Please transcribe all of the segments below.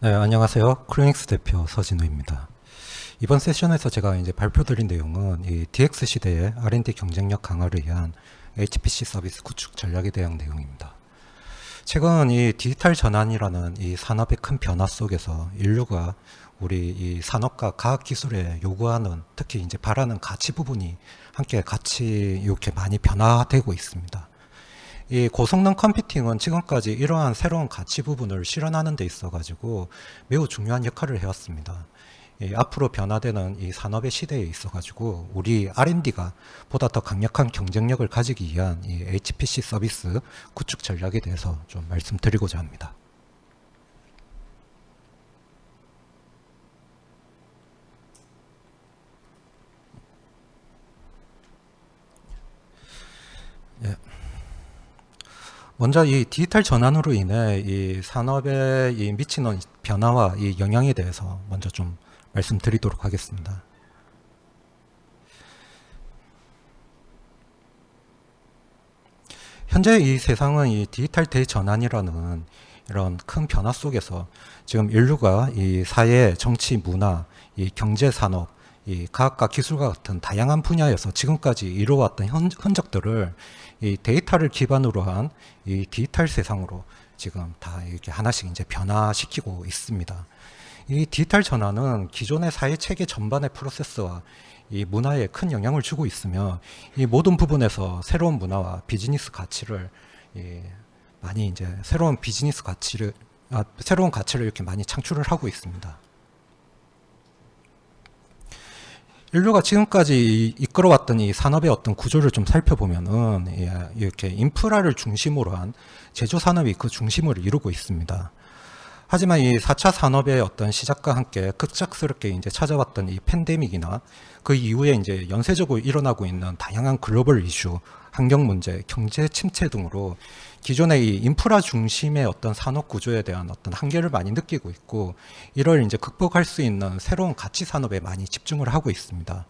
네, 안녕하세요. 크로닉스 대표 서진우입니다. 이번 세션에서 제가 이제 발표드린 내용은 이 DX 시대의 R&D 경쟁력 강화를 위한 HPC 서비스 구축 전략에 대한 내용입니다. 최근 이 디지털 전환이라는 이 산업의 큰 변화 속에서 인류가 우리 이 산업과 과학 기술에 요구하는, 특히 이제 바라는 가치 부분이 함께 같이 이렇게 많이 변화되고 있습니다. 이 고성능 컴퓨팅은 지금까지 이러한 새로운 가치 부분을 실현하는 데 있어 가지고 매우 중요한 역할을 해왔습니다. 앞으로 변화되는 이 산업의 시대에 있어 가지고 우리 R&D가 보다 더 강력한 경쟁력을 가지기 위한 이 HPC 서비스 구축 전략에 대해서 좀 말씀드리고자 합니다. 예. 먼저 이 디지털 전환으로 인해 이 산업에 이 미치는 변화와 이 영향에 대해서 먼저 좀 말씀드리도록 하겠습니다. 현재 이 세상은 이 디지털 대전환이라는 이런 큰 변화 속에서 지금 인류가 이 사회, 정치, 문화, 이 경제, 산업, 이 과학과 기술과 같은 다양한 분야에서 지금까지 이루어왔던 흔적들을 이 데이터를 기반으로 한 이 디지털 세상으로 지금 다 이렇게 하나씩 이제 변화시키고 있습니다. 이 디지털 전환은 기존의 사회 체계 전반의 프로세스와 이 문화에 큰 영향을 주고 있으며 이 모든 부분에서 새로운 문화와 비즈니스 가치를 많이 이제 새로운 가치를 이렇게 많이 창출을 하고 있습니다. 인류가 지금까지 이끌어왔던 이 산업의 어떤 구조를 좀 살펴보면은 이렇게 인프라를 중심으로 한 제조 산업이 그 중심을 이루고 있습니다. 하지만 이 4차 산업의 어떤 시작과 함께 급작스럽게 이제 찾아왔던 이 팬데믹이나 그 이후에 이제 연쇄적으로 일어나고 있는 다양한 글로벌 이슈, 환경 문제, 경제 침체 등으로 기존의 이 인프라 중심의 어떤 산업 구조에 대한 어떤 한계를 많이 느끼고 있고, 이를 이제 극복할 수 있는 새로운 가치 산업에 많이 집중을 하고 있습니다.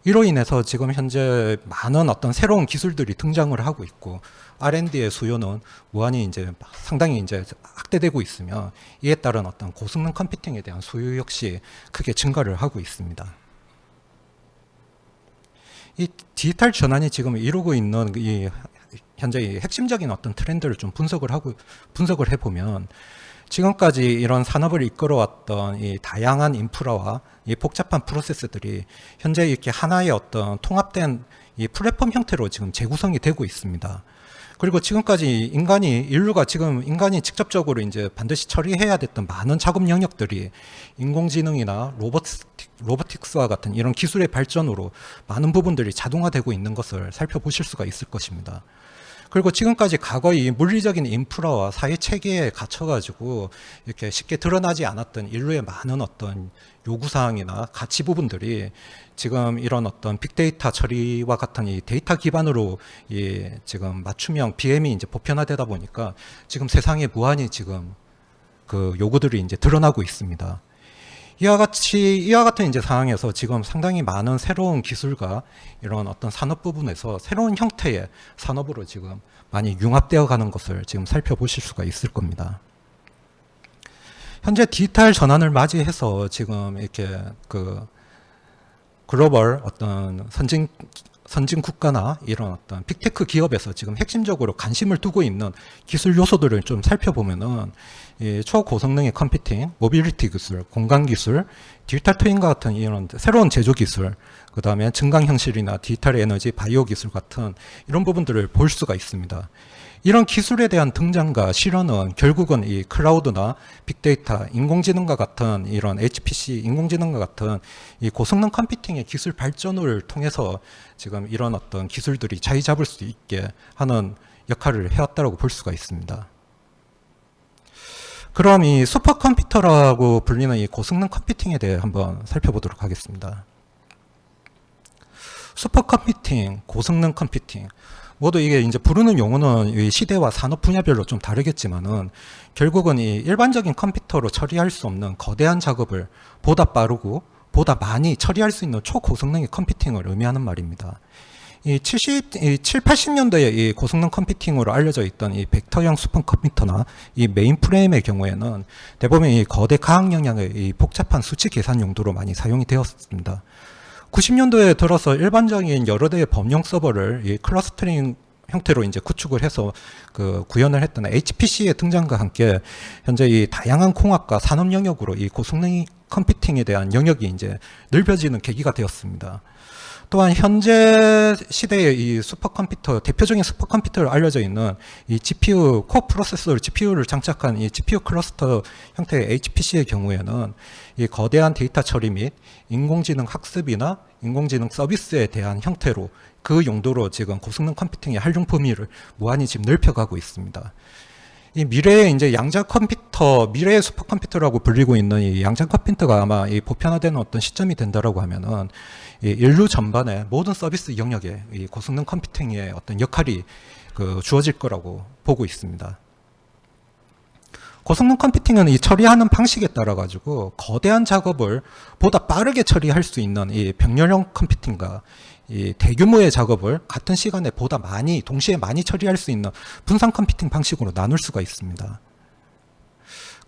이로 인해서 지금 현재 많은 어떤 새로운 기술들이 등장을 하고 있고, R&D의 수요는 무한히 이제 상당히 이제 확대되고 있으며, 이에 따른 어떤 고성능 컴퓨팅에 대한 수요 역시 크게 증가를 하고 있습니다. 이 디지털 전환이 지금 이루고 있는 이 현재 이 핵심적인 어떤 트렌드를 좀 분석을 해보면, 지금까지 이런 산업을 이끌어왔던 이 다양한 인프라와 이 복잡한 프로세스들이 현재 이렇게 하나의 어떤 통합된 이 플랫폼 형태로 지금 재구성이 되고 있습니다. 그리고 지금까지 인간이 직접적으로 이제 반드시 처리해야 됐던 많은 작업 영역들이 인공지능이나 로보틱스와 같은 이런 기술의 발전으로 많은 부분들이 자동화되고 있는 것을 살펴보실 수가 있을 것입니다. 그리고 지금까지 과거의 물리적인 인프라와 사회 체계에 갇혀가지고 이렇게 쉽게 드러나지 않았던 인류의 많은 어떤 요구사항이나 가치 부분들이 지금 이런 어떤 빅데이터 처리와 같은 이 데이터 기반으로 지금 맞춤형 BM이 이제 보편화되다 보니까 지금 세상에 무한히 지금 그 요구들이 이제 드러나고 있습니다. 이와 같은 이제 상황에서 지금 상당히 많은 새로운 기술과 이런 어떤 산업 부분에서 새로운 형태의 산업으로 지금 많이 융합되어 가는 것을 지금 살펴보실 수가 있을 겁니다. 현재 디지털 전환을 맞이해서 지금 이렇게 그 글로벌 어떤 선진 국가나 이런 어떤 빅테크 기업에서 지금 핵심적으로 관심을 두고 있는 기술 요소들을 좀 살펴보면은 이 초고성능의 컴퓨팅, 모빌리티 기술, 공간 기술, 디지털 트윈과 같은 이런 새로운 제조 기술, 그 다음에 증강현실이나 디지털 에너지, 바이오 기술 같은 이런 부분들을 볼 수가 있습니다. 이런 기술에 대한 등장과 실현은 결국은 이 클라우드나 빅데이터, 인공지능과 같은 이런 HPC, 인공지능과 같은 이 고성능 컴퓨팅의 기술 발전을 통해서 지금 이런 어떤 기술들이 자리 잡을 수 있게 하는 역할을 해왔다고 볼 수가 있습니다. 그럼 이 슈퍼컴퓨터라고 불리는 이 고성능 컴퓨팅에 대해 한번 살펴보도록 하겠습니다. 슈퍼컴퓨팅, 고성능 컴퓨팅, 모두 이게 이제 부르는 용어는 이 시대와 산업 분야별로 좀 다르겠지만은 결국은 이 일반적인 컴퓨터로 처리할 수 없는 거대한 작업을 보다 빠르고 보다 많이 처리할 수 있는 초고성능의 컴퓨팅을 의미하는 말입니다. 이 80년대에 이 고성능 컴퓨팅으로 알려져 있던 이 벡터형 슈퍼컴퓨터나 이 메인프레임의 경우에는 대부분 이 거대 가학 영역의 이 복잡한 수치 계산 용도로 많이 사용이 되었습니다. 90년도에 들어서 일반적인 여러 대의 범용 서버를 이 클러스터링 형태로 이제 구축을 해서 그 구현을 했던 HPC의 등장과 함께 현재 이 다양한 공학과 산업 영역으로 이 고성능 컴퓨팅에 대한 영역이 이제 넓혀지는 계기가 되었습니다. 또한 현재 시대의 이 슈퍼컴퓨터, 대표적인 슈퍼컴퓨터로 알려져 있는 이 GPU, 코어 프로세서 GPU를 장착한 이 GPU 클러스터 형태의 HPC의 경우에는 이 거대한 데이터 처리 및 인공지능 학습이나 인공지능 서비스에 대한 형태로 그 용도로 지금 고성능 컴퓨팅의 활용 범위를 무한히 지금 넓혀가고 있습니다. 이 미래의 이제 양자 컴퓨터, 미래의 슈퍼컴퓨터라고 불리고 있는 이 양자 컴퓨터가 아마 이 보편화되는 어떤 시점이 된다라고 하면은 이 인류 전반의 모든 서비스 영역에 이 고성능 컴퓨팅의 어떤 역할이 주어질 거라고 보고 있습니다. 고성능 컴퓨팅은 이 처리하는 방식에 따라 가지고 거대한 작업을 보다 빠르게 처리할 수 있는 이 병렬형 컴퓨팅과 이 대규모의 작업을 같은 시간에 보다 많이 동시에 많이 처리할 수 있는 분산 컴퓨팅 방식으로 나눌 수가 있습니다.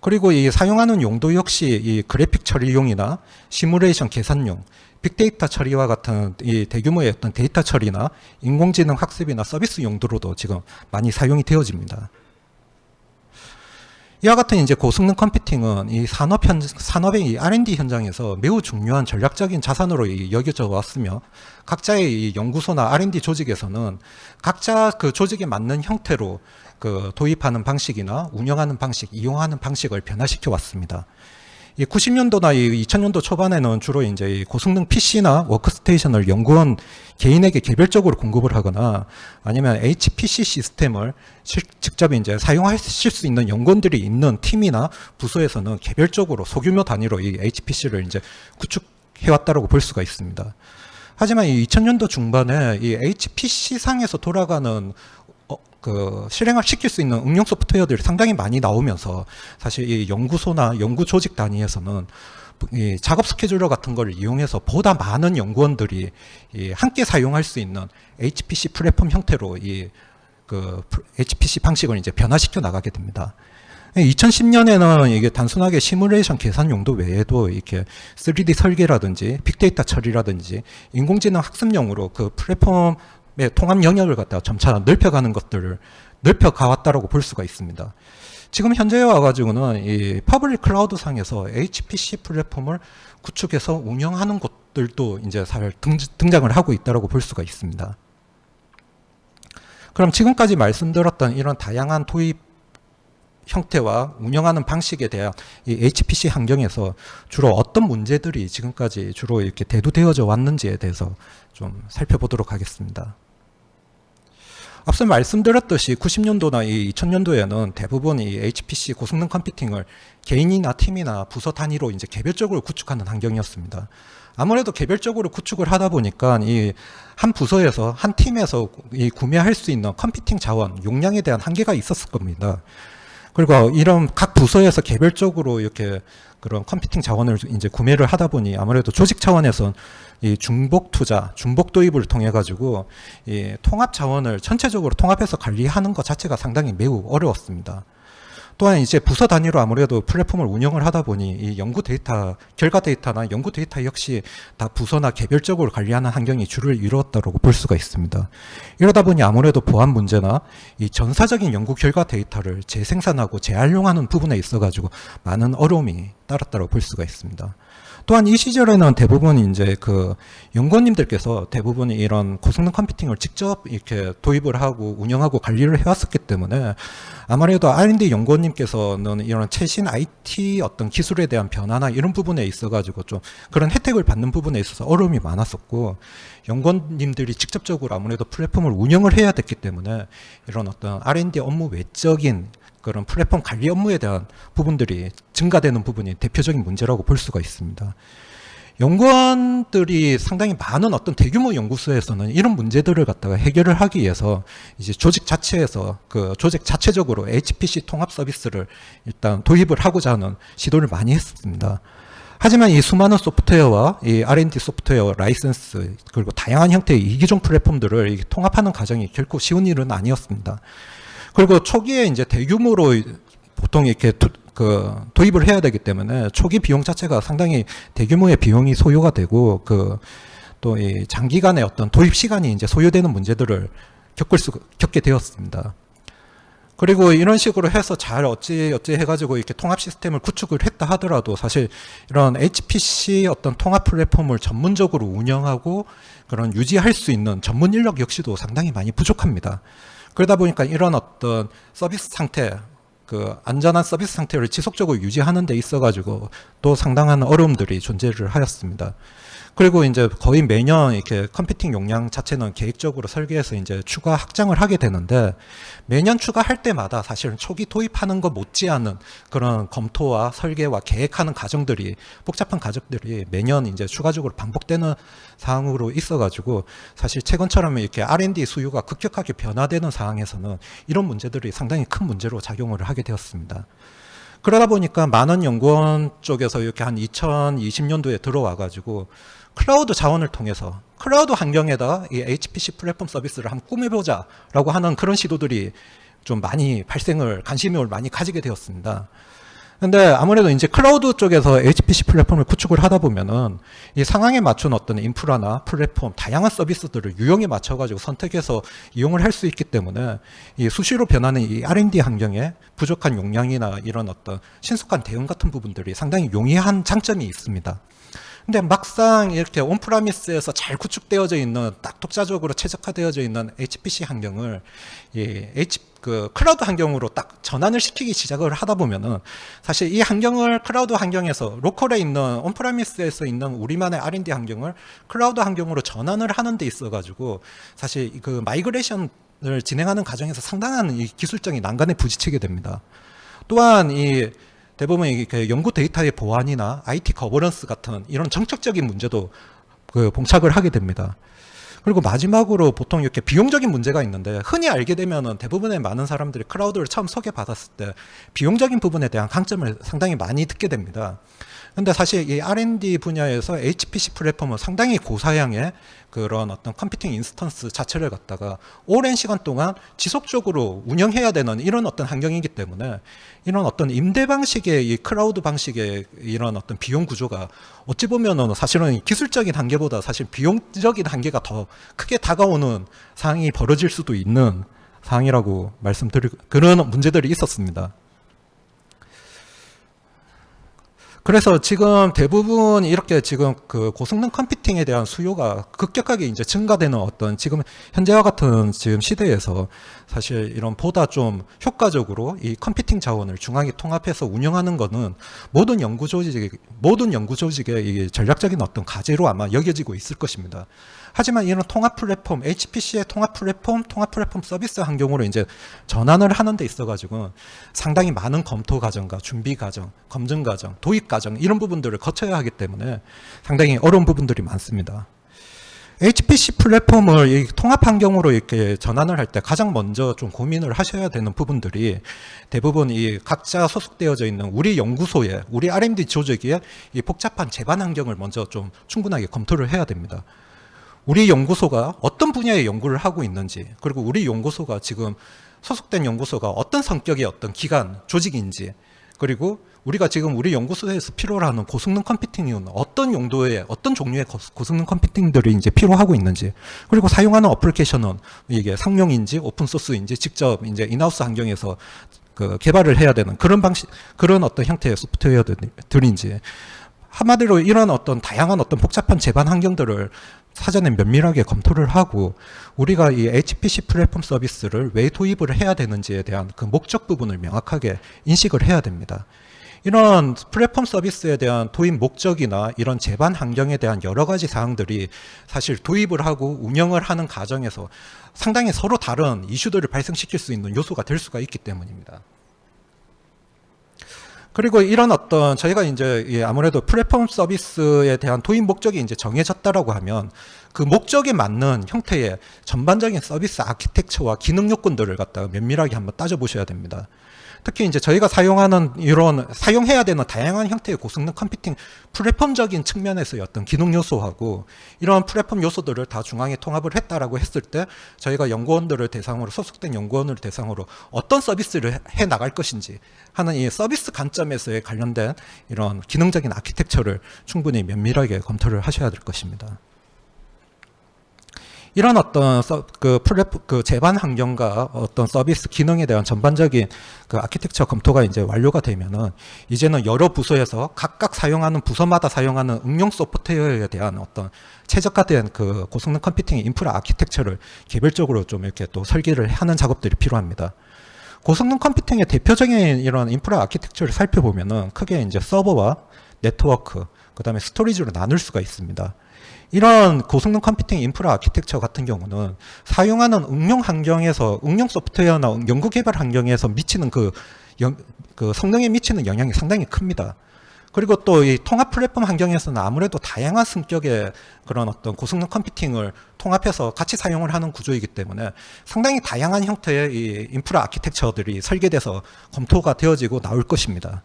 그리고 이 사용하는 용도 역시 이 그래픽 처리용이나 시뮬레이션 계산용, 빅데이터 처리와 같은 이 대규모의 어떤 데이터 처리나 인공지능 학습이나 서비스 용도로도 지금 많이 사용이 되어집니다. 이와 같은 이제 고성능 컴퓨팅은 이 산업의 이 R&D 현장에서 매우 중요한 전략적인 자산으로 여겨져 왔으며 각자의 이 연구소나 R&D 조직에서는 각자 그 조직에 맞는 형태로 도입하는 방식이나 운영하는 방식, 이용하는 방식을 변화시켜 왔습니다. 이 90년도나 이 2000년도 초반에는 주로 이제 이 고성능 PC나 워크스테이션을 연구원 개인에게 개별적으로 공급을 하거나 아니면 HPC 시스템을 직접 이제 사용하실 수 있는 연구원들이 있는 팀이나 부서에서는 개별적으로 소규모 단위로 이 HPC를 이제 구축해 왔다라고 볼 수가 있습니다. 하지만 이 2000년도 중반에 이 HPC 상에서 돌아가는 실행을 시킬 수 있는 응용 소프트웨어들이 상당히 많이 나오면서 사실 이 연구소나 연구 조직 단위에서는 이 작업 스케줄러 같은 걸 이용해서 보다 많은 연구원들이 함께 사용할 수 있는 HPC 플랫폼 형태로 HPC 방식을 이제 변화시켜 나가게 됩니다. 2010년에는 이게 단순하게 시뮬레이션 계산 용도 외에도 이렇게 3D 설계라든지 빅데이터 처리라든지 인공지능 학습용으로 그 플랫폼 통합 영역을 갖다가 점차 넓혀가는 것들을 넓혀가왔다라고 볼 수가 있습니다. 지금 현재에 와가지고는 이 퍼블릭 클라우드 상에서 HPC 플랫폼을 구축해서 운영하는 곳들도 이제 등장을 하고 있다라고 볼 수가 있습니다. 그럼 지금까지 말씀드렸던 이런 다양한 도입 형태와 운영하는 방식에 대한 이 HPC 환경에서 주로 어떤 문제들이 지금까지 주로 이렇게 대두되어져 왔는지에 대해서 좀 살펴보도록 하겠습니다. 앞서 말씀드렸듯이 90년도나 이 2000년도에는 대부분 이 HPC 고성능 컴퓨팅을 개인이나 팀이나 부서 단위로 이제 개별적으로 구축하는 환경이었습니다. 아무래도 개별적으로 구축을 하다 보니까 이 한 부서에서 한 팀에서 이 구매할 수 있는 컴퓨팅 자원 용량에 대한 한계가 있었을 겁니다. 그리고 이런 각 부서에서 개별적으로 이렇게 그런 컴퓨팅 자원을 이제 구매를 하다 보니 아무래도 조직 차원에선 이 중복 투자, 중복 도입을 통해 가지고 이 통합 자원을 전체적으로 통합해서 관리하는 것 자체가 상당히 매우 어려웠습니다. 또한 이제 부서 단위로 아무래도 플랫폼을 운영을 하다 보니 이 연구 데이터, 결과 데이터나 연구 데이터 역시 다 부서나 개별적으로 관리하는 환경이 주를 이루었다고 볼 수가 있습니다. 이러다 보니 아무래도 보안 문제나 이 전사적인 연구 결과 데이터를 재생산하고 재활용하는 부분에 있어가지고 많은 어려움이 따랐다고 볼 수가 있습니다. 또한 이 시절에는 대부분 이제 연구원님들께서 대부분 이런 고성능 컴퓨팅을 직접 이렇게 도입을 하고 운영하고 관리를 해왔었기 때문에 아무래도 R&D 연구원님께서는 이런 최신 IT 어떤 기술에 대한 변화나 이런 부분에 있어가지고 좀 그런 혜택을 받는 부분에 있어서 어려움이 많았었고 연구원님들이 직접적으로 아무래도 플랫폼을 운영을 해야 됐기 때문에 이런 어떤 R&D 업무 외적인 그런 플랫폼 관리 업무에 대한 부분들이 증가되는 부분이 대표적인 문제라고 볼 수가 있습니다. 연구원들이 상당히 많은 어떤 대규모 연구소에서는 이런 문제들을 갖다가 해결을 하기 위해서 이제 조직 자체에서 조직 자체적으로 HPC 통합 서비스를 일단 도입을 하고자 하는 시도를 많이 했습니다. 하지만 이 수많은 소프트웨어와 이 R&D 소프트웨어 라이센스 그리고 다양한 형태의 이기종 플랫폼들을 통합하는 과정이 결코 쉬운 일은 아니었습니다. 그리고 초기에 이제 대규모로 보통 이렇게 도입을 해야 되기 때문에 초기 비용 자체가 상당히 대규모의 비용이 소요가 되고 또 이 장기간의 어떤 도입 시간이 이제 소요되는 문제들을 겪게 되었습니다. 그리고 이런 식으로 해서 잘 어찌 해가지고 이렇게 통합 시스템을 구축을 했다 하더라도 사실 이런 HPC 어떤 통합 플랫폼을 전문적으로 운영하고 그런 유지할 수 있는 전문 인력 역시도 상당히 많이 부족합니다. 그러다 보니까 이런 어떤 서비스 상태, 안전한 서비스 상태를 지속적으로 유지하는 데 있어가지고 또 상당한 어려움들이 존재를 하였습니다. 그리고 이제 거의 매년 이렇게 컴퓨팅 용량 자체는 계획적으로 설계해서 이제 추가 확장을 하게 되는데 매년 추가할 때마다 사실은 초기 도입하는 것 못지않은 그런 검토와 설계와 계획하는 과정들이 복잡한 과정들이 매년 이제 추가적으로 반복되는 상황으로 있어가지고 사실 최근처럼 이렇게 R&D 수요가 급격하게 변화되는 상황에서는 이런 문제들이 상당히 큰 문제로 작용을 하게 되었습니다. 그러다 보니까 많은 연구원 쪽에서 이렇게 한 2020년도에 들어와가지고 클라우드 자원을 통해서 클라우드 환경에다 이 HPC 플랫폼 서비스를 한번 꾸며보자라고 하는 그런 시도들이 좀 많이 관심을 많이 가지게 되었습니다. 근데 아무래도 이제 클라우드 쪽에서 HPC 플랫폼을 구축을 하다 보면은 이 상황에 맞춘 어떤 인프라나 플랫폼, 다양한 서비스들을 유형에 맞춰가지고 선택해서 이용을 할 수 있기 때문에 이 수시로 변하는 이 R&D 환경에 부족한 용량이나 이런 어떤 신속한 대응 같은 부분들이 상당히 용이한 장점이 있습니다. 근데 막상 이렇게 온프라미스에서 잘 구축되어져 있는 딱 독자적으로 최적화되어져 있는 HPC 환경을 클라우드 환경으로 딱 전환을 시키기 시작을 하다 보면은 사실 이 환경을 클라우드 환경에서 로컬에 있는 온프라미스에서 있는 우리만의 R&D 환경을 클라우드 환경으로 전환을 하는 데 있어 가지고 사실 마이그레이션을 진행하는 과정에서 상당한 이 기술적인 난관에 부딪히게 됩니다. 또한 대부분 연구 데이터의 보안이나 IT 거버넌스 같은 이런 정책적인 문제도 봉착을 하게 됩니다. 그리고 마지막으로 보통 이렇게 비용적인 문제가 있는데 흔히 알게 되면은 대부분의 많은 사람들이 클라우드를 처음 소개받았을 때 비용적인 부분에 대한 강점을 상당히 많이 듣게 됩니다. 근데 사실 이 R&D 분야에서 HPC 플랫폼은 상당히 고사양의 그런 어떤 컴퓨팅 인스턴스 자체를 갖다가 오랜 시간 동안 지속적으로 운영해야 되는 이런 어떤 환경이기 때문에 이런 어떤 임대 방식의 이 클라우드 방식의 이런 어떤 비용 구조가 어찌 보면은 사실은 기술적인 한계보다 사실 비용적인 한계가 더 크게 다가오는 상황이 벌어질 수도 있는 상황이라고 그런 문제들이 있었습니다. 그래서 지금 대부분 이렇게 지금 고성능 컴퓨팅에 대한 수요가 급격하게 이제 증가되는 어떤 지금 현재와 같은 지금 시대에서 사실 이런 보다 좀 효과적으로 이 컴퓨팅 자원을 중앙에 통합해서 운영하는 거는 모든 연구 조직의 이 전략적인 어떤 과제로 아마 여겨지고 있을 것입니다. 하지만 이런 통합 플랫폼, HPC의 통합 플랫폼 서비스 환경으로 이제 전환을 하는 데 있어가지고 상당히 많은 검토 과정과 준비 과정, 검증 과정, 도입 과정 이런 부분들을 거쳐야 하기 때문에 상당히 어려운 부분들이 많습니다. HPC 플랫폼을 이 통합 환경으로 이렇게 전환을 할 때 가장 먼저 좀 고민을 하셔야 되는 부분들이 대부분 이 각자 소속되어져 있는 우리 연구소에, 우리 R&D 조직의 이 복잡한 제반 환경을 먼저 좀 충분하게 검토를 해야 됩니다. 우리 연구소가 어떤 분야의 연구를 하고 있는지, 그리고 우리 연구소가 지금 소속된 연구소가 어떤 성격의 어떤 기관, 조직인지, 그리고 우리가 지금 우리 연구소에서 필요로 하는 고성능 컴퓨팅은 어떤 용도의, 어떤 종류의 고성능 컴퓨팅들이 이제 필요하고 있는지, 그리고 사용하는 어플리케이션은 이게 상용인지 오픈소스인지 직접 이제 인하우스 환경에서 개발을 해야 되는 그런 어떤 형태의 소프트웨어들인지, 한마디로 이런 어떤 다양한 어떤 복잡한 제반 환경들을 사전에 면밀하게 검토를 하고 우리가 이 HPC 플랫폼 서비스를 왜 도입을 해야 되는지에 대한 그 목적 부분을 명확하게 인식을 해야 됩니다. 이런 플랫폼 서비스에 대한 도입 목적이나 이런 제반 환경에 대한 여러 가지 사항들이 사실 도입을 하고 운영을 하는 과정에서 상당히 서로 다른 이슈들을 발생시킬 수 있는 요소가 될 수가 있기 때문입니다. 그리고 이런 어떤 저희가 이제 아무래도 플랫폼 서비스에 대한 도입 목적이 이제 정해졌다라고 하면 그 목적에 맞는 형태의 전반적인 서비스 아키텍처와 기능 요건들을 갖다가 면밀하게 한번 따져보셔야 됩니다. 특히 이제 저희가 사용하는 이런 사용해야 되는 다양한 형태의 고성능 컴퓨팅 플랫폼적인 측면에서의 어떤 기능 요소하고 이런 플랫폼 요소들을 다 중앙에 통합을 했다라고 했을 때 저희가 연구원들을 대상으로 소속된 연구원을 대상으로 어떤 서비스를 해 나갈 것인지 하는 이 서비스 관점에서의 관련된 이런 기능적인 아키텍처를 충분히 면밀하게 검토를 하셔야 될 것입니다. 이런 어떤 그 제반 환경과 어떤 서비스 기능에 대한 전반적인 그 아키텍처 검토가 이제 완료가 되면은 이제는 여러 부서에서 각각 사용하는 부서마다 사용하는 응용 소프트웨어에 대한 어떤 최적화된 그 고성능 컴퓨팅 인프라 아키텍처를 개별적으로 좀 이렇게 또 설계를 하는 작업들이 필요합니다. 고성능 컴퓨팅의 대표적인 이런 인프라 아키텍처를 살펴보면은 크게 이제 서버와 네트워크, 그 다음에 스토리지로 나눌 수가 있습니다. 이런 고성능 컴퓨팅 인프라 아키텍처 같은 경우는 사용하는 응용 환경에서 응용 소프트웨어나 연구 개발 환경에서 미치는 그 성능에 미치는 영향이 상당히 큽니다. 그리고 또 이 통합 플랫폼 환경에서는 아무래도 다양한 성격의 그런 어떤 고성능 컴퓨팅을 통합해서 같이 사용을 하는 구조이기 때문에 상당히 다양한 형태의 이 인프라 아키텍처들이 설계돼서 검토가 되어지고 나올 것입니다.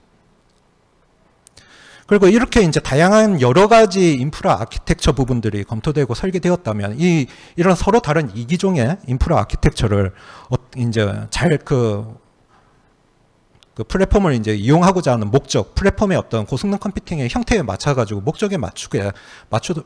그리고 이렇게 이제 다양한 여러 가지 인프라 아키텍처 부분들이 검토되고 설계되었다면 이런 서로 다른 이기종의 인프라 아키텍처를 이제 잘 그 플랫폼을 이제 이용하고자 하는 목적, 플랫폼의 어떤 고성능 컴퓨팅의 형태에 맞춰가지고 목적에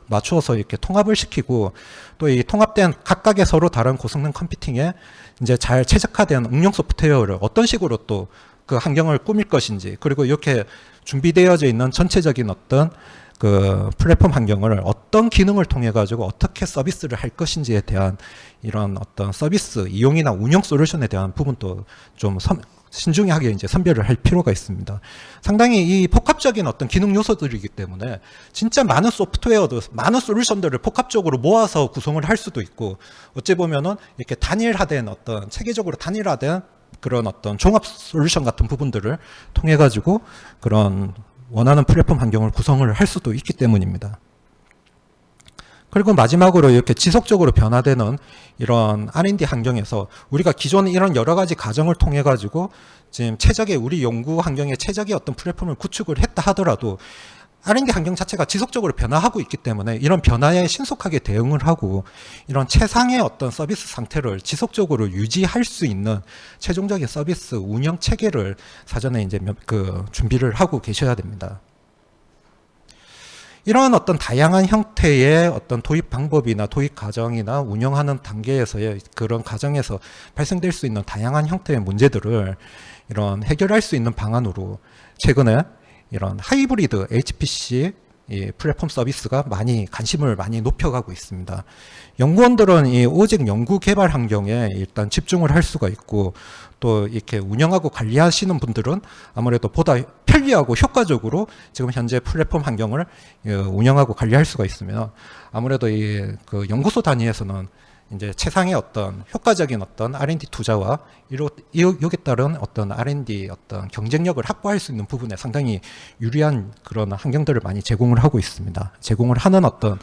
맞추어서 이렇게 통합을 시키고 또 이 통합된 각각의 서로 다른 고성능 컴퓨팅에 이제 잘 최적화된 응용 소프트웨어를 어떤 식으로 또 그 환경을 꾸밀 것인지 그리고 이렇게 준비되어져 있는 전체적인 어떤 그 플랫폼 환경을 어떤 기능을 통해 가지고 어떻게 서비스를 할 것인지에 대한 이런 어떤 서비스 이용이나 운영 솔루션에 대한 부분도 좀 신중하게 이제 선별을 할 필요가 있습니다. 상당히 이 복합적인 어떤 기능 요소들이기 때문에 진짜 많은 소프트웨어도 많은 솔루션들을 복합적으로 모아서 구성을 할 수도 있고 어찌 보면은 이렇게 단일화된 어떤 체계적으로 단일화된 그런 어떤 종합 솔루션 같은 부분들을 통해 가지고 그런 원하는 플랫폼 환경을 구성을 할 수도 있기 때문입니다. 그리고 마지막으로 이렇게 지속적으로 변화되는 이런 R&D 환경에서 우리가 기존 이런 여러 가지 과정을 통해 가지고 지금 최적의 우리 연구 환경에 최적의 어떤 플랫폼을 구축을 했다 하더라도 R&D 환경 자체가 지속적으로 변화하고 있기 때문에 이런 변화에 신속하게 대응을 하고 이런 최상의 어떤 서비스 상태를 지속적으로 유지할 수 있는 최종적인 서비스 운영 체계를 사전에 이제 준비를 하고 계셔야 됩니다. 이러한 어떤 다양한 형태의 어떤 도입 방법이나 도입 과정이나 운영하는 단계에서의 그런 과정에서 발생될 수 있는 다양한 형태의 문제들을 이런 해결할 수 있는 방안으로 최근에 이런 하이브리드 HPC 이 플랫폼 서비스가 관심을 많이 높여가고 있습니다. 연구원들은 오직 연구 개발 환경에 일단 집중을 할 수가 있고 또 이렇게 운영하고 관리하시는 분들은 아무래도 보다 편리하고 효과적으로 지금 현재 플랫폼 환경을 운영하고 관리할 수가 있으면 아무래도 그 연구소 단위에서는 이제 최상의 어떤 효과적인 어떤 R&D 투자와 여기에 따른 어떤 R&D 어떤 경쟁력을 확보할 수 있는 부분에 상당히 유리한 그런 환경들을 많이 제공을 하고 있습니다. 제공을 하는 어떤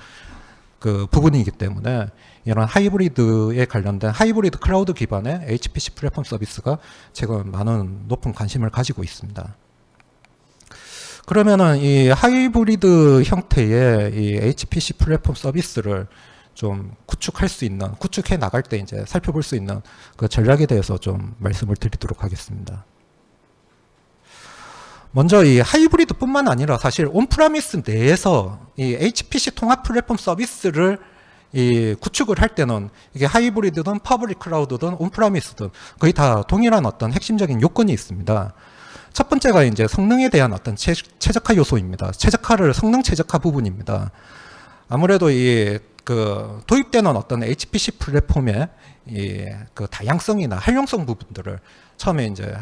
그 부분이기 때문에 이런 하이브리드에 관련된 하이브리드 클라우드 기반의 HPC 플랫폼 서비스가 지금 높은 관심을 가지고 있습니다. 그러면은 이 하이브리드 형태의 이 HPC 플랫폼 서비스를 좀 구축해 나갈 때 이제 살펴볼 수 있는 그 전략에 대해서 좀 말씀을 드리도록 하겠습니다. 먼저 이 하이브리드뿐만 아니라 사실 온프라미스 내에서 이 HPC 통합 플랫폼 서비스를 구축을 할 때는 이게 하이브리드든 퍼블릭 클라우드든 온프라미스든 거의 다 동일한 어떤 핵심적인 요건이 있습니다. 첫 번째가 이제 성능에 대한 어떤 최적화 요소입니다. 성능 최적화 부분입니다. 아무래도 도입되는 어떤 HPC 플랫폼의 그 다양성이나 활용성 부분들을 처음에 이제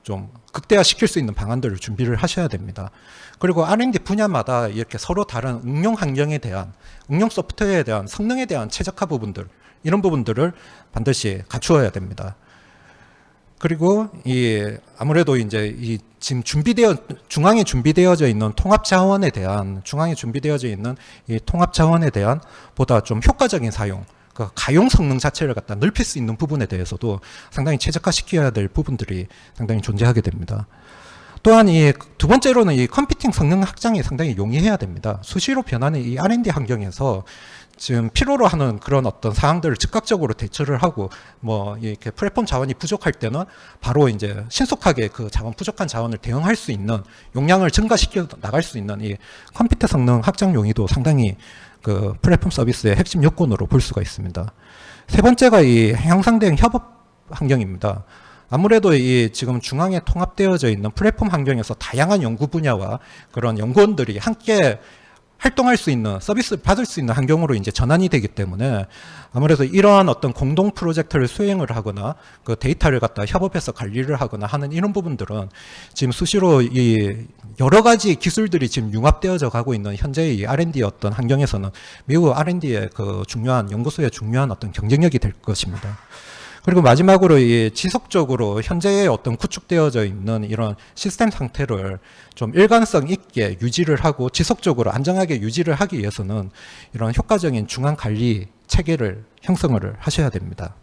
좀 극대화시킬 수 있는 방안들을 준비를 하셔야 됩니다. 그리고 R&D 분야마다 이렇게 서로 다른 응용 환경에 대한, 응용 소프트웨어에 대한 성능에 대한 최적화 부분들, 이런 부분들을 반드시 갖추어야 됩니다. 그리고 아무래도 이제 지금 중앙에 준비되어져 있는 통합 자원에 대한 보다 좀 효과적인 사용, 그 가용 성능 자체를 갖다 넓힐 수 있는 부분에 대해서도 상당히 최적화시켜야 될 부분들이 상당히 존재하게 됩니다. 또한 이 두 번째로는 이 컴퓨팅 성능 확장이 상당히 용이해야 됩니다. 수시로 변하는 이 R&D 환경에서 지금 필요로 하는 그런 어떤 사항들을 즉각적으로 대처를 하고 뭐 이렇게 플랫폼 자원이 부족할 때는 바로 이제 신속하게 그 부족한 자원을 대응할 수 있는 용량을 증가시켜 나갈 수 있는 이 컴퓨터 성능 확장 용이도 상당히 그 플랫폼 서비스의 핵심 요건으로 볼 수가 있습니다. 세 번째가 이 향상된 협업 환경입니다. 아무래도 이 지금 중앙에 통합되어져 있는 플랫폼 환경에서 다양한 연구 분야와 그런 연구원들이 함께 활동할 수 있는 서비스를 받을 수 있는 환경으로 이제 전환이 되기 때문에 아무래도 이러한 어떤 공동 프로젝트를 수행을 하거나 그 데이터를 갖다 협업해서 관리를 하거나 하는 이런 부분들은 지금 수시로 이 여러 가지 기술들이 지금 융합되어져 가고 있는 현재의 이 R&D의 어떤 환경에서는 매우 R&D의 그 중요한 연구소의 중요한 어떤 경쟁력이 될 것입니다. 그리고 마지막으로 이 지속적으로 현재의 어떤 구축되어져 있는 이런 시스템 상태를 좀 일관성 있게 유지를 하고 지속적으로 안정하게 유지를 하기 위해서는 이런 효과적인 중앙 관리 체계를 형성을 하셔야 됩니다.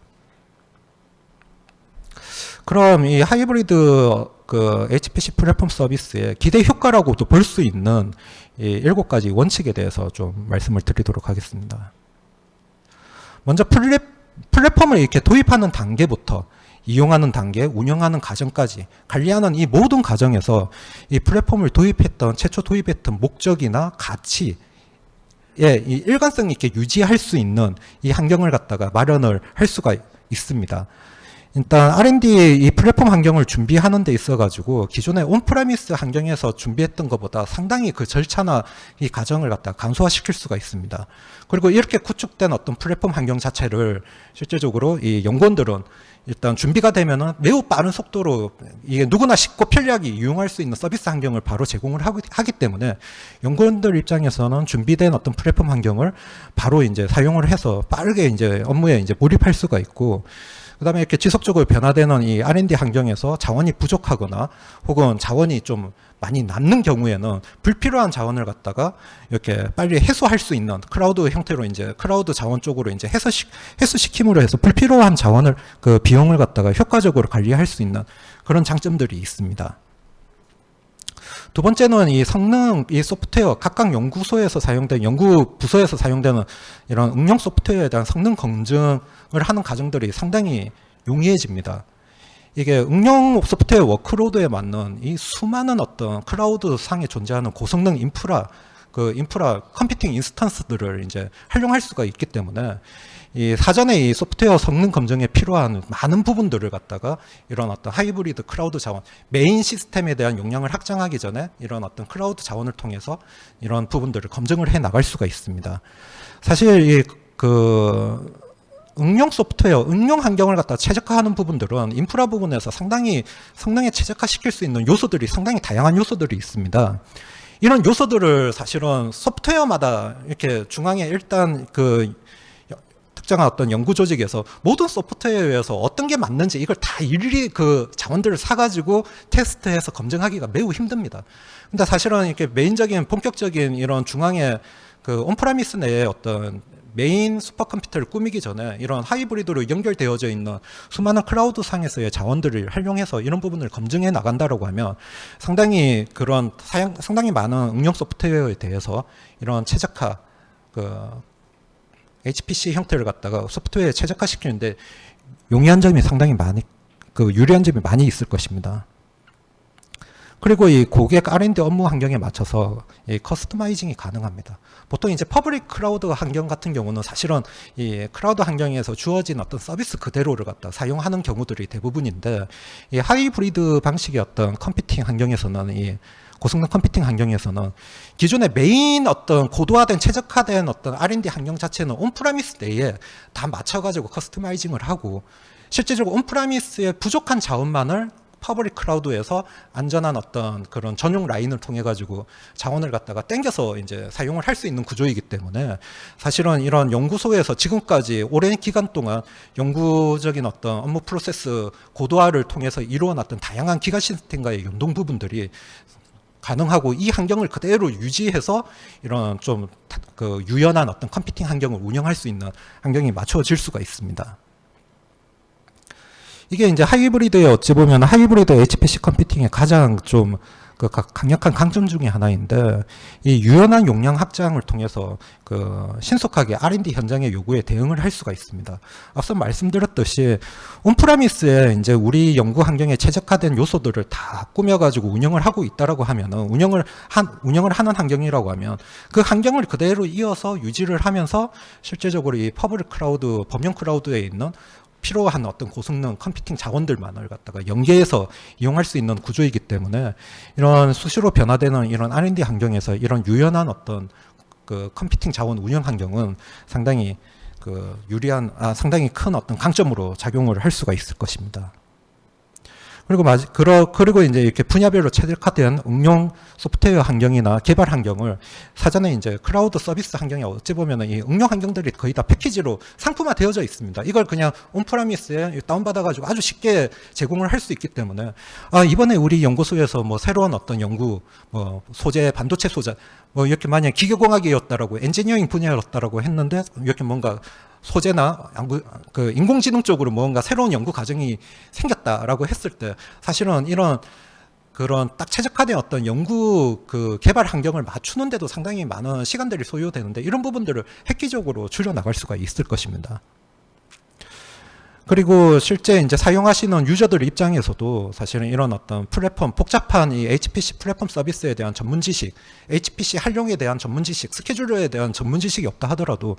그럼 이 하이브리드 그 HPC 플랫폼 서비스의 기대 효과라고도 볼 수 있는 이 7가지 원칙에 대해서 좀 말씀을 드리도록 하겠습니다. 먼저 플랫폼을 이렇게 도입하는 단계부터 이용하는 단계, 운영하는 과정까지 관리하는 이 모든 과정에서 이 플랫폼을 최초 도입했던 목적이나 가치에 이 일관성 있게 유지할 수 있는 이 환경을 갖다가 마련을 할 수가 있습니다. 일단 R&D 이 플랫폼 환경을 준비하는 데 있어 가지고 기존의 온프레미스 환경에서 준비했던 것보다 상당히 그 절차나 이 과정을 갖다 간소화시킬 수가 있습니다. 그리고 이렇게 구축된 어떤 플랫폼 환경 자체를 실제적으로 이 연구원들은 일단 준비가 되면은 매우 빠른 속도로 이게 누구나 쉽고 편리하게 이용할 수 있는 서비스 환경을 바로 제공을 하기 때문에 연구원들 입장에서는 준비된 어떤 플랫폼 환경을 바로 이제 사용을 해서 빠르게 이제 업무에 이제 몰입할 수가 있고, 그 다음에 이렇게 지속적으로 변화되는 이 R&D 환경에서 자원이 부족하거나 혹은 자원이 좀 많이 남는 경우에는 불필요한 자원을 갖다가 이렇게 빨리 해소할 수 있는 클라우드 형태로 이제 클라우드 자원 쪽으로 이제 해소시킴으로 해서 불필요한 자원을 그 비용을 갖다가 효과적으로 관리할 수 있는 그런 장점들이 있습니다. 두 번째는 이 성능, 이 소프트웨어, 각각 연구소에서 사용된, 연구 부서에서 사용되는 이런 응용 소프트웨어에 대한 성능 검증을 하는 과정들이 상당히 용이해집니다. 이게 응용 소프트웨어 워크로드에 맞는 이 수많은 어떤 클라우드 상에 존재하는 고성능 인프라 컴퓨팅 인스턴스들을 이제 활용할 수가 있기 때문에 이 사전에 이 소프트웨어 성능 검증에 필요한 많은 부분들을 갖다가 이런 어떤 하이브리드 클라우드 자원, 메인 시스템에 대한 용량을 확장하기 전에 이런 어떤 클라우드 자원을 통해서 이런 부분들을 검증을 해 나갈 수가 있습니다. 사실 이 응용 소프트웨어, 응용 환경을 갖다 최적화하는 부분들은 인프라 부분에서 상당히 성능에 최적화시킬 수 있는 요소들이 상당히 다양한 요소들이 있습니다. 이런 요소들을 사실은 소프트웨어마다 이렇게 중앙에 일단 특정한 어떤 연구 조직에서 모든 소프트웨어에서 어떤 게 맞는지 이걸 다 일일이 그 자원들을 사가지고 테스트해서 검증하기가 매우 힘듭니다. 근데 사실은 이렇게 메인적인 본격적인 이런 중앙에 그 온프라미스 내에 어떤 메인 슈퍼컴퓨터를 꾸미기 전에 이런 하이브리드로 연결되어져 있는 수많은 클라우드 상에서의 자원들을 활용해서 이런 부분을 검증해 나간다라고 하면 상당히 상당히 많은 응용 소프트웨어에 대해서 이런 최적화 HPC 형태를 갖다가 소프트웨어에 최적화시키는데 용이한 점이 상당히 유리한 점이 많이 있을 것입니다. 그리고 이 고객 R&D 업무 환경에 맞춰서 이 커스터마이징이 가능합니다. 보통 이제 퍼블릭 클라우드 환경 같은 경우는 사실은 이 클라우드 환경에서 주어진 어떤 서비스 그대로를 갖다 사용하는 경우들이 대부분인데, 이 하이브리드 방식의 어떤 컴퓨팅 환경에서는 이 고성능 컴퓨팅 환경에서는 기존의 메인 어떤 고도화된 최적화된 어떤 R&D 환경 자체는 온프라미스 내에 다 맞춰가지고 커스터마이징을 하고, 실제적으로 온프라미스의 부족한 자원만을 퍼블릭 클라우드에서 안전한 어떤 그런 전용 라인을 통해 가지고 자원을 갖다가 땡겨서 이제 사용을 할 수 있는 구조이기 때문에 사실은 이런 연구소에서 지금까지 오랜 기간 동안 연구적인 어떤 업무 프로세스 고도화를 통해서 이루어놨던 다양한 기가 시스템과의 연동 부분들이 가능하고 이 환경을 그대로 유지해서 이런 좀 그 유연한 어떤 컴퓨팅 환경을 운영할 수 있는 환경이 맞춰질 수가 있습니다. 이게 이제 하이브리드의 어찌 보면 하이브리드 HPC 컴퓨팅의 가장 좀 그 강력한 강점 중에 하나인데, 이 유연한 용량 확장을 통해서 그 신속하게 R&D 현장의 요구에 대응을 할 수가 있습니다. 앞서 말씀드렸듯이 온프라미스에 이제 우리 연구 환경에 최적화된 요소들을 다 꾸며가지고 운영을 하고 있다라고 하면은 운영을 하는 환경이라고 하면 그 환경을 그대로 이어서 유지를 하면서 실제적으로 이 퍼블릭 클라우드, 범용 클라우드에 있는 필요한 어떤 고성능 컴퓨팅 자원들만을 갖다가 연계해서 이용할 수 있는 구조이기 때문에 이런 수시로 변화되는 이런 R&D 환경에서 이런 유연한 어떤 그 컴퓨팅 자원 운영 환경은 상당히 그 유리한, 상당히 큰 어떤 강점으로 작용을 할 수가 있을 것입니다. 그리고 이제 이렇게 분야별로 최적화된 응용 소프트웨어 환경이나 개발 환경을 사전에 이제 클라우드 서비스 환경에 어찌 보면은 이 응용 환경들이 거의 다 패키지로 상품화 되어져 있습니다. 이걸 그냥 온프라미스에 다운받아가지고 아주 쉽게 제공을 할 수 있기 때문에, 이번에 우리 연구소에서 뭐 새로운 어떤 연구, 뭐 소재, 반도체 소재, 뭐 이렇게 만약 기계공학이었다라고 엔지니어링 분야였다라고 했는데 이렇게 뭔가 소재나 그 인공지능 쪽으로 뭔가 새로운 연구 과정이 생겼다라고 했을 때 사실은 이런 그런 딱 최적화된 어떤 연구 그 개발 환경을 맞추는데도 상당히 많은 시간들이 소요되는데 이런 부분들을 획기적으로 줄여 나갈 수가 있을 것입니다. 그리고 실제 이제 사용하시는 유저들 입장에서도 사실은 이런 어떤 플랫폼, 복잡한 이 HPC 플랫폼 서비스에 대한 전문 지식, HPC 활용에 대한 전문 지식, 스케줄러에 대한 전문 지식이 없다 하더라도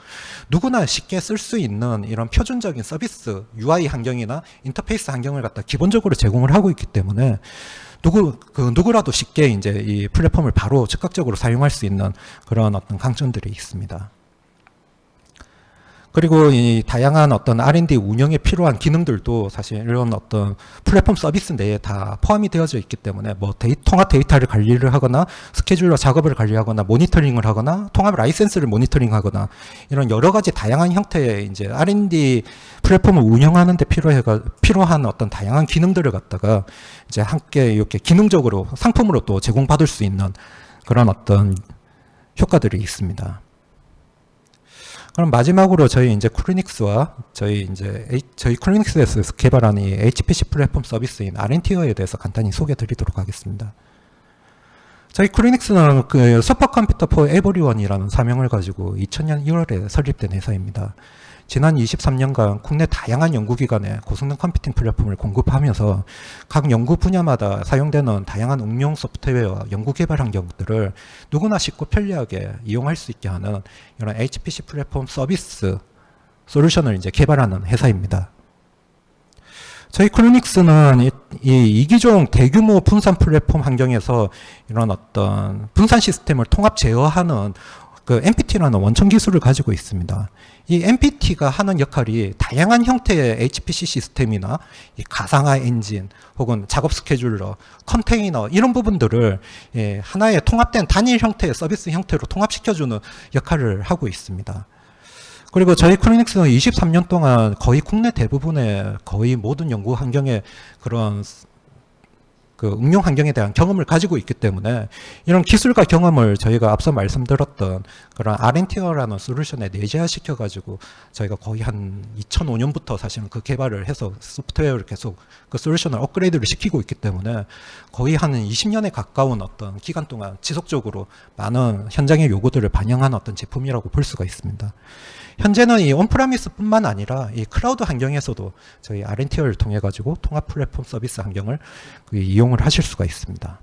누구나 쉽게 쓸 수 있는 이런 표준적인 서비스, UI 환경이나 인터페이스 환경을 갖다 기본적으로 제공을 하고 있기 때문에 누구라도 쉽게 이제 이 플랫폼을 바로 즉각적으로 사용할 수 있는 그런 어떤 강점들이 있습니다. 그리고 이 다양한 어떤 R&D 운영에 필요한 기능들도 사실 이런 어떤 플랫폼 서비스 내에 다 포함이 되어져 있기 때문에 뭐 통합 데이터를 관리를 하거나 스케줄러 작업을 관리하거나 모니터링을 하거나 통합 라이센스를 모니터링하거나 이런 여러 가지 다양한 형태의 이제 R&D 플랫폼을 운영하는 데 필요한 어떤 다양한 기능들을 갖다가 이제 함께 이렇게 기능적으로 상품으로 또 제공받을 수 있는 그런 어떤 효과들이 있습니다. 그럼 마지막으로 저희 이제 쿠리닉스와 저희 쿠리닉스에서 개발하는 이 HPC 플랫폼 서비스인 아렌티어에 대해서 간단히 소개해 드리도록 하겠습니다. 저희 쿠리닉스는 그 슈퍼컴퓨터 포 에버리원이라는 사명을 가지고 2000년 1월에 설립된 회사입니다. 지난 23년간 국내 다양한 연구기관에 고성능 컴퓨팅 플랫폼을 공급하면서 각 연구 분야마다 사용되는 다양한 응용 소프트웨어와 연구 개발 환경들을 누구나 쉽고 편리하게 이용할 수 있게 하는 이런 HPC 플랫폼 서비스 솔루션을 이제 개발하는 회사입니다. 저희 쿠리닉스는 이 이기종 대규모 분산 플랫폼 환경에서 이런 어떤 분산 시스템을 통합 제어하는 그 MPT라는 원천 기술을 가지고 있습니다. 이 MPT가 하는 역할이 다양한 형태의 HPC 시스템이나 이 가상화 엔진 혹은 작업 스케줄러, 컨테이너 이런 부분들을 하나의 통합된 단일 형태의 서비스 형태로 통합시켜주는 역할을 하고 있습니다. 그리고 저희 쿠리닉스는 23년 동안 거의 국내 대부분의 거의 모든 연구 환경에 그런 그 응용 환경에 대한 경험을 가지고 있기 때문에 이런 기술과 경험을 저희가 앞서 말씀드렸던 그런 아렌티어라는 솔루션에 내재화시켜 가지고 저희가 거의 한 2005년부터 사실은 그 개발을 해서 소프트웨어를 계속 그 솔루션을 업그레이드를 시키고 있기 때문에 거의 한 20년에 가까운 어떤 기간 동안 지속적으로 많은 현장의 요구들을 반영한 어떤 제품이라고 볼 수가 있습니다. 현재는 이 온프라미스뿐만 아니라 이 클라우드 환경에서도 저희 아렌티어를 통해 가지고 통합 플랫폼 서비스 환경을 이용을 하실 수가 있습니다.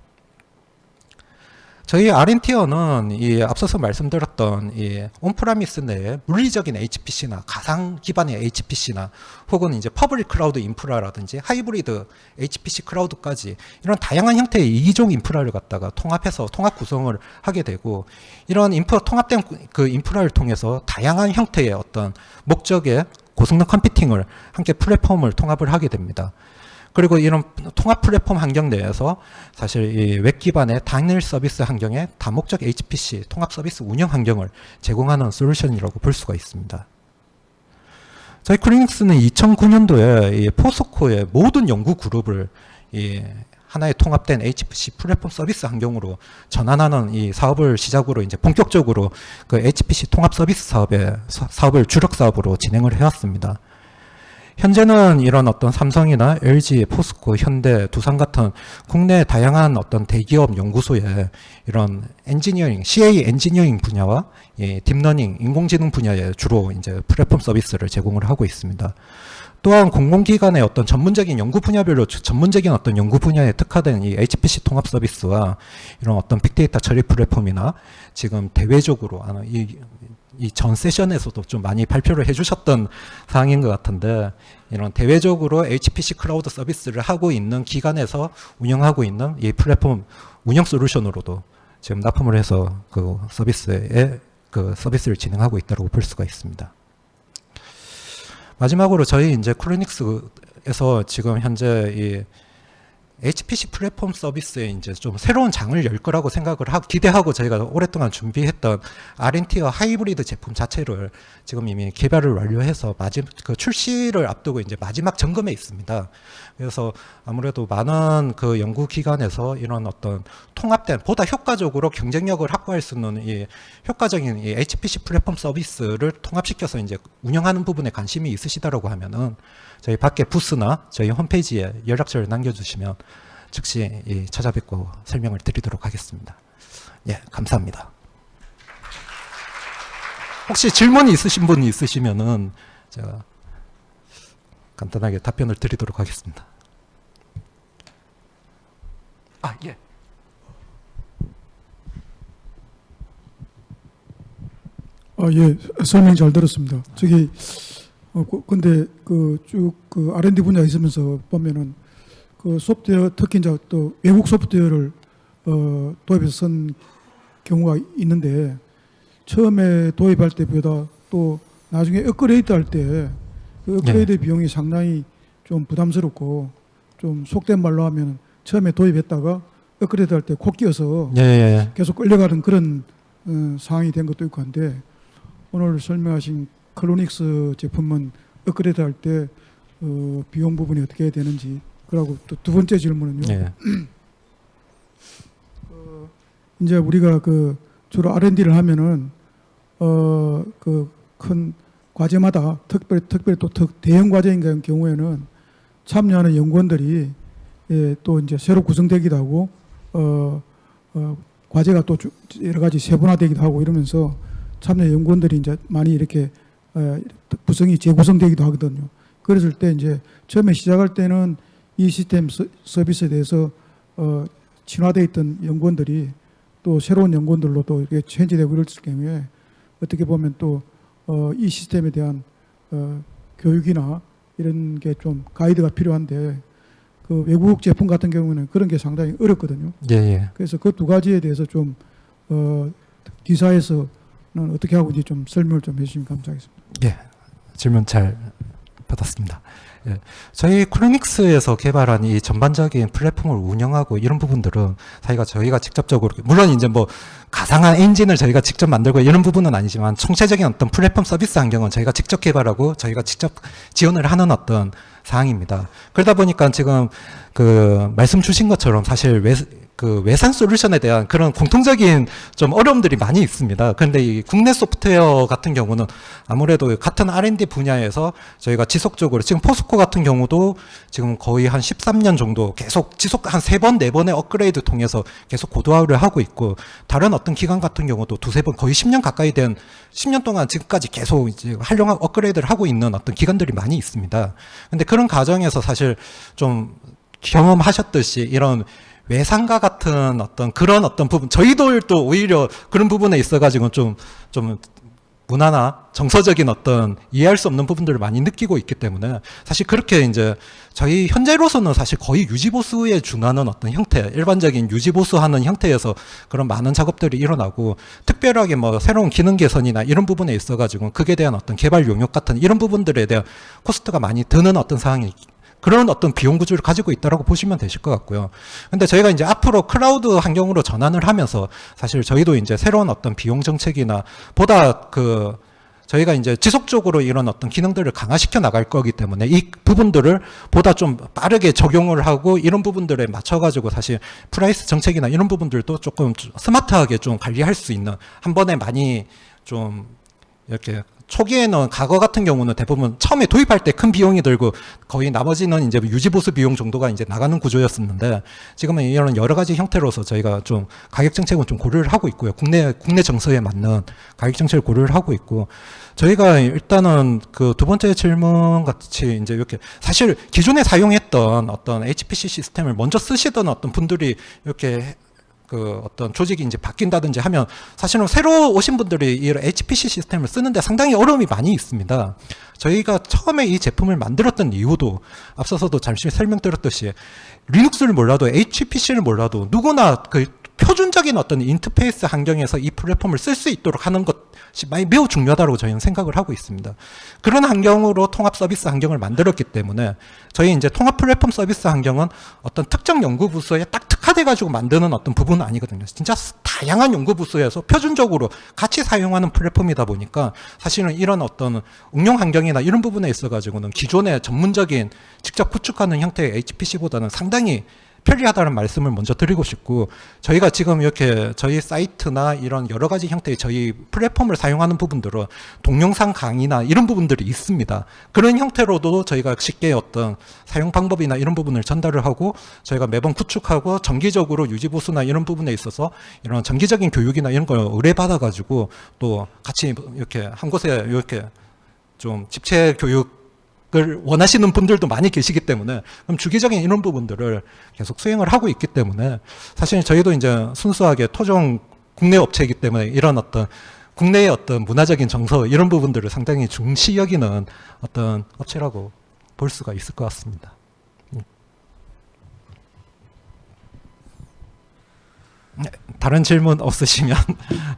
저희 아렌티어는 이 앞서서 말씀드렸던 이 온프라미스 내에 물리적인 HPC나 가상 기반의 HPC나 혹은 이제 퍼블릭 클라우드 인프라라든지 하이브리드 HPC 클라우드까지 이런 다양한 형태의 이기종 인프라를 갖다가 통합해서 통합 구성을 하게 되고 이런 통합된 그 인프라를 통해서 다양한 형태의 어떤 목적의 고성능 컴퓨팅을 함께 플랫폼을 통합을 하게 됩니다. 그리고 이런 통합 플랫폼 환경 내에서 사실 이 웹 기반의 단일 서비스 환경에 다목적 HPC 통합 서비스 운영 환경을 제공하는 솔루션이라고 볼 수가 있습니다. 저희 쿠리닉스는 2009년도에 이 포스코의 모든 연구 그룹을 하나의 통합된 HPC 플랫폼 서비스 환경으로 전환하는 이 사업을 시작으로 이제 본격적으로 그 HPC 통합 서비스 사업을 주력 사업으로 진행을 해왔습니다. 현재는 이런 어떤 삼성이나 LG, 포스코, 현대, 두산 같은 국내 다양한 어떤 대기업 연구소에 이런 엔지니어링, CA 엔지니어링 분야와 딥러닝, 인공지능 분야에 주로 이제 플랫폼 서비스를 제공을 하고 있습니다. 또한 공공기관의 어떤 전문적인 연구 분야별로 전문적인 어떤 연구 분야에 특화된 이 HPC 통합 서비스와 이런 어떤 빅데이터 처리 플랫폼이나 지금 대외적으로 이 전 세션에서도 좀 많이 발표를 해주셨던 사항인 것 같은데, 이런 대외적으로 HPC 클라우드 서비스를 하고 있는 기관에서 운영하고 있는 이 플랫폼 운영 솔루션으로도 지금 납품을 해서 그 서비스를 진행하고 있다고 볼 수가 있습니다. 마지막으로 저희 이제 쿨리닉스에서 지금 현재 이 HPC 플랫폼 서비스에 이제 좀 새로운 장을 열 거라고 생각을 하고 기대하고 저희가 오랫동안 준비했던 R&T와 하이브리드 제품 자체를 지금 이미 개발을 완료해서 그 출시를 앞두고 이제 마지막 점검에 있습니다. 그래서 아무래도 많은 그 연구기관에서 이런 어떤 통합된 보다 효과적으로 경쟁력을 확보할 수 있는 이 효과적인 이 HPC 플랫폼 서비스를 통합시켜서 이제 운영하는 부분에 관심이 있으시다라고 하면은 저희 밖에 부스나 저희 홈페이지에 연락처를 남겨주시면 즉시 찾아뵙고 설명을 드리도록 하겠습니다. 예, 감사합니다. 혹시 질문이 있으신 분이 있으시면은 제가 간단하게 답변을 드리도록 하겠습니다. 예. 예, 설명 잘 들었습니다. 근데 그 R&D 분야에 있으면서 보면은 그 소프트웨어 특히 이제 또 외국 소프트웨어를 도입해서 쓴 경우가 있는데, 처음에 도입할 때보다 또 나중에 업그레이드 할 때 그 업그레이드 비용이 상당히 좀 부담스럽고, 좀 속된 말로 하면 처음에 도입했다가 업그레이드 할 때 코 끼어서 계속 끌려가는 그런 상황이 된 것도 있고 한데, 오늘 설명하신 클로닉스 제품은 업그레이드 할 때 비용 부분이 어떻게 되는지, 그리고 또 두 번째 질문은요. 이제 우리가 그 주로 R&D를 하면은 그 큰 과제마다 특별히 또 대형 과제인 경우에는 참여하는 연구원들이 또 이제 새로 구성되기도 하고 과제가 또 여러 가지 세분화되기도 하고 이러면서 참여 연구원들이 이제 많이 이렇게 구성이 재구성되기도 하거든요. 그랬을 때 이제 처음에 시작할 때는 이 시스템 서비스에 대해서 친화되어 있던 연구원들이 또 새로운 연구원들로 또 이렇게 체인지되고 이럴 경우에 어떻게 보면 또 이 시스템에 대한 교육이나 이런 게 좀 가이드가 필요한데, 그 외국 제품 같은 경우는 그런 게 상당히 어렵거든요. 그래서 그 두 가지에 대해서 좀 기사에서는 어떻게 하고 있는지 좀 설명을 좀 해주시면 감사하겠습니다. 질문 잘 받았습니다. 저희 쿨리닉스에서 개발한 이 전반적인 플랫폼을 운영하고 이런 부분들은 저희가 직접적으로, 물론 이제 뭐 가상한 엔진을 저희가 직접 만들고 이런 부분은 아니지만, 총체적인 어떤 플랫폼 서비스 환경은 저희가 직접 개발하고 저희가 직접 지원을 하는 어떤 사항입니다. 그러다 보니까 지금 그 말씀 주신 것처럼 사실 외산 솔루션에 대한 그런 공통적인 좀 어려움들이 많이 있습니다. 그런데 이 국내 소프트웨어 같은 경우는 아무래도 같은 R&D 분야에서 저희가 지속적으로, 지금 포스코 같은 경우도 지금 거의 한 13년 정도 계속 한 3번, 4번의 업그레이드 통해서 계속 고도화를 하고 있고, 다른 어떤 기관 같은 경우도 2-3번, 거의 10년 가까이 된 10년 동안 지금까지 계속 이제 활용하고 업그레이드를 하고 있는 어떤 기관들이 많이 있습니다. 근데 그런 과정에서 사실 좀 경험하셨듯이 이런 외상과 같은 그런 부분, 저희도 또 오히려 그런 부분에 있어가지고 좀 문화나 정서적인 이해할 수 없는 부분들을 많이 느끼고 있기 때문에, 사실 그렇게 이제 저희 현재로서는 사실 거의 유지보수에 준하는 형태, 일반적인 유지보수하는 형태에서 그런 많은 작업들이 일어나고, 특별하게 뭐 새로운 기능 개선이나 이런 부분에 있어가지고 그게 대한 개발 용역 같은 이런 부분들에 대한 코스트가 많이 드는 상황이, 그런 비용 구조를 가지고 있다라고 보시면 되실 것 같고요. 근데 저희가 이제 앞으로 클라우드 환경으로 전환을 하면서 사실 저희도 이제 새로운 비용 정책이나 보다 저희가 이제 지속적으로 이런 어떤 기능들을 강화시켜 나갈 거기 때문에 이 부분들을 보다 좀 빠르게 적용을 하고 이런 부분들에 맞춰가지고 사실 프라이스 정책이나 이런 부분들도 조금 스마트하게 좀 관리할 수 있는, 한 번에 많이 좀 이렇게 초기에는 과거 같은 경우는 대부분 처음에 도입할 때 큰 비용이 들고 거의 나머지는 이제 유지보수 비용 정도가 이제 나가는 구조였었는데, 지금은 이런 여러 가지 형태로서 저희가 좀 가격 정책은 좀 고려를 하고 있고요. 국내 정서에 맞는 가격 정책을 고려를 하고 있고, 저희가 일단은 그 두 번째 질문 같이 이제 이렇게 사실 기존에 사용했던 어떤 HPC 시스템을 먼저 쓰시던 어떤 분들이 이렇게 그 어떤 조직이 이제 바뀐다든지 하면 사실은 새로 오신 분들이 이 HPC 시스템을 쓰는데 상당히 어려움이 많이 있습니다. 저희가 처음에 이 제품을 만들었던 이유도 앞서서도 잠시 설명드렸듯이 리눅스를 몰라도 HPC를 몰라도 누구나 그 표준적인 어떤 인터페이스 환경에서 이 플랫폼을 쓸 수 있도록 하는 것이 매우 중요하다고 저희는 생각을 하고 있습니다. 그런 환경으로 통합 서비스 환경을 만들었기 때문에 저희 이제 통합 플랫폼 서비스 환경은 어떤 특정 연구 부서에 딱 특화돼 가지고 만드는 어떤 부분은 아니거든요. 진짜 다양한 연구 부서에서 표준적으로 같이 사용하는 플랫폼이다 보니까 사실은 이런 어떤 응용 환경이나 이런 부분에 있어 가지고는 기존의 전문적인 직접 구축하는 형태의 HPC보다는 상당히 편리하다는 말씀을 먼저 드리고 싶고, 저희가 지금 이렇게 저희 사이트나 이런 여러 가지 형태의 저희 플랫폼을 사용하는 부분들은 동영상 강의나 이런 부분들이 있습니다. 그런 형태로도 저희가 쉽게 어떤 사용 방법이나 이런 부분을 전달을 하고 저희가 매번 구축하고 정기적으로 유지보수나 이런 부분에 있어서 이런 정기적인 교육이나 이런 걸 의뢰받아 가지고 또 같이 이렇게 한 곳에 이렇게 좀 집체 교육 을 원하시는 분들도 많이 계시기 때문에 그럼 주기적인 이런 부분들을 계속 수행을 하고 있기 때문에 사실 저희도 이제 순수하게 토종 국내 업체이기 때문에 이런 어떤 국내의 어떤 문화적인 정서 이런 부분들을 상당히 중시 여기는 어떤 업체라고 볼 수가 있을 것 같습니다. 네, 다른 질문 없으시면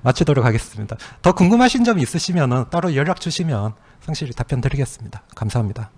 마치도록 하겠습니다. 더 궁금하신 점 있으시면 따로 연락 주시면 상세히 답변 드리겠습니다. 감사합니다.